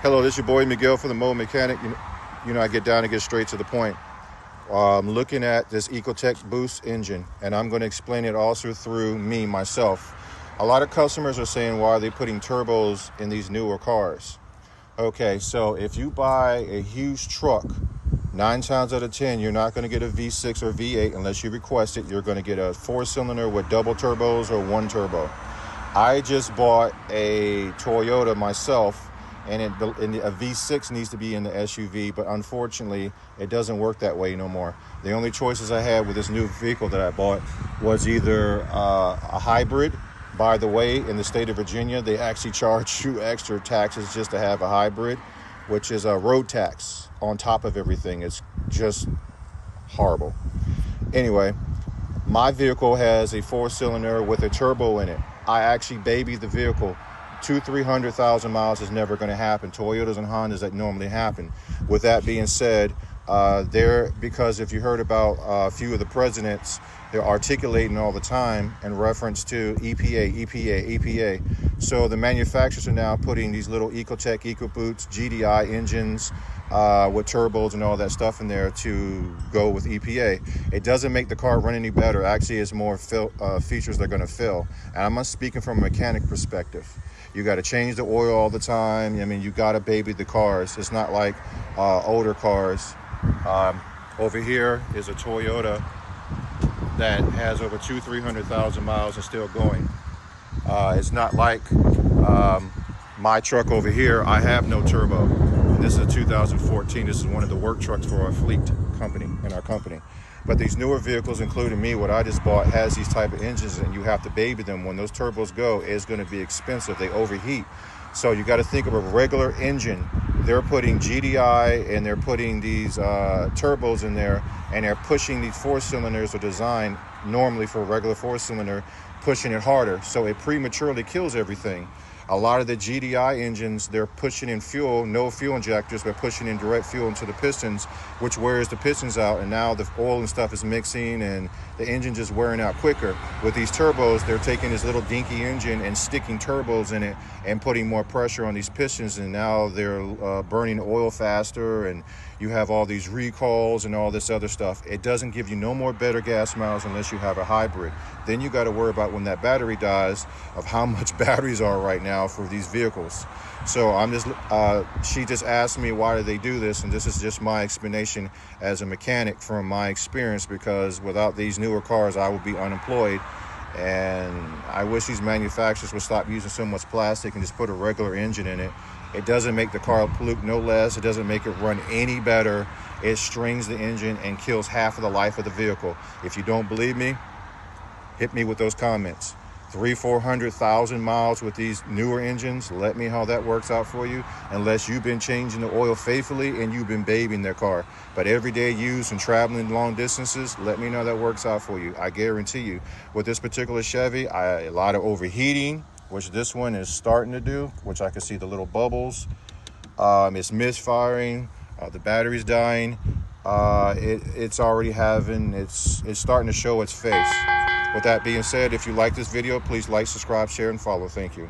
Hello, this is your boy Miguel from the Mode Mechanic. You know, I get down and get straight to the point. I'm looking at this Ecotech Boost engine, and I'm going to explain it also through me, myself. A lot of customers are saying, why are they putting turbos in these newer cars? Okay, so if you buy a huge truck, 9 times out of 10, you're not going to get a V6 or V8 unless you request it. You're going to get a 4-cylinder with double turbos or 1 turbo. I just bought a Toyota myself, and a V6 needs to be in the SUV, but unfortunately, it doesn't work that way no more. The only choices I had with this new vehicle that I bought was either a hybrid. By the way, in the state of Virginia, they actually charge you extra taxes just to have a hybrid, which is a road tax on top of everything. It's just horrible. Anyway, my vehicle has a 4-cylinder with a turbo in it. I actually babied the vehicle. 200,000-300,000 miles is never going to happen. Toyotas and Hondas, that normally happen. With that being said, because if you heard about a few of the presidents, they're articulating all the time in reference to EPA. So the manufacturers are now putting these little Ecotech, EcoBoots, GDI engines with turbos and all that stuff in there to go with EPA. It doesn't make the car run any better. Actually, it's more features they're going to fill. And I'm not speaking from a mechanic perspective. You got to change the oil all the time. I mean, you got to baby the cars. It's not like older cars. Over here is a Toyota that has over 200,000-300,000 miles and still going. It's not like my truck over here. I have no turbo. And this is a 2014. This is one of the work trucks for our fleet company, in our company. But these newer vehicles, including me, what I just bought, has these type of engines, and you have to baby them. When those turbos go, it's going to be expensive. They overheat. So you got to think of a regular engine. They're putting GDI and they're putting these turbos in there, and they're pushing these 4-cylinders are designed normally for a regular 4-cylinder, pushing it harder. So it prematurely kills everything. A lot of the GDI engines, they're pushing in fuel, no fuel injectors, but pushing in direct fuel into the pistons, which wears the pistons out, and now the oil and stuff is mixing and the engine just wearing out quicker. With these turbos, they're taking this little dinky engine and sticking turbos in it and putting more pressure on these pistons, and now they're burning oil faster, and you have all these recalls and all this other stuff. It doesn't give you no more better gas miles unless you have a hybrid. Then you got to worry about when that battery dies of how much batteries are right now for these vehicles. So she just asked me, why do they do this? And this is just my explanation as a mechanic from my experience, because without these newer cars, I would be unemployed. And I wish these manufacturers would stop using so much plastic and just put a regular engine in it. It doesn't make the car pollute no less. It doesn't make it run any better. It strings the engine and kills half of the life of the vehicle. If you don't believe me, hit me with those comments. 300,000-400,000 miles with these newer engines. Let me know how that works out for you, unless you've been changing the oil faithfully and you've been babying their car. But everyday use and traveling long distances, let me know how that works out for you. I guarantee you, with this particular Chevy, a lot of overheating, which this one is starting to do, which I can see the little bubbles. It's misfiring. The battery's dying. It's already it's starting to show its face. With that being said, if you like this video, please like, subscribe, share, and follow. Thank you.